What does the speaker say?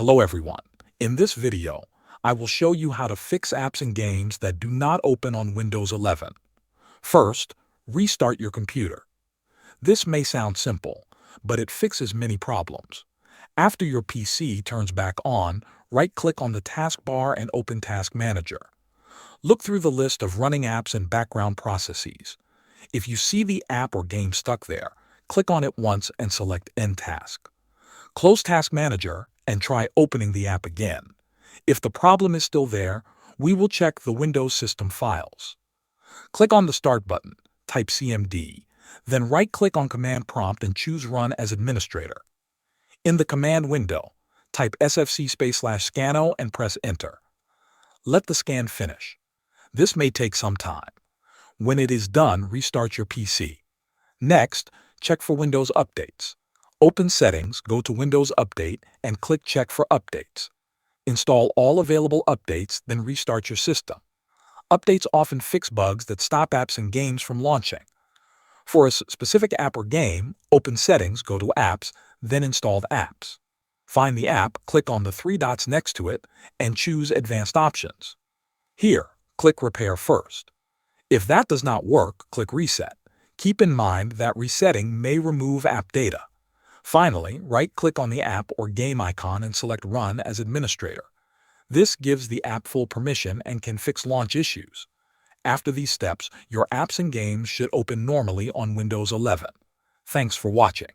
Hello everyone. In this video, I will show you how to fix apps and games that do not open on Windows 11. First, restart your computer. This may sound simple, but it fixes many problems. After your PC turns back on, right-click on the taskbar and open Task Manager. Look through the list of running apps and background processes. If you see the app or game stuck there, click on it once and select End Task. Close Task Manager and try opening the app again. If the problem is still there, we will check the Windows system files. Click on the Start button, type CMD, then right-click on Command Prompt and choose Run as Administrator. In the command window, type sfc/scanno and press Enter. Let the scan finish. This may take some time. When it is done, restart your PC. Next, check for Windows updates. Open Settings, go to Windows Update, and click Check for Updates. Install all available updates, then restart your system. Updates often fix bugs that stop apps and games from launching. For a specific app or game, open Settings, go to Apps, then Installed Apps. Find the app, click on the three dots next to it, and choose Advanced Options. Here, click Repair first. If that does not work, click Reset. Keep in mind that resetting may remove app data. Finally, right-click on the app or game icon and select Run as Administrator. This gives the app full permission and can fix launch issues. After these steps, your apps and games should open normally on Windows 11. Thanks for watching.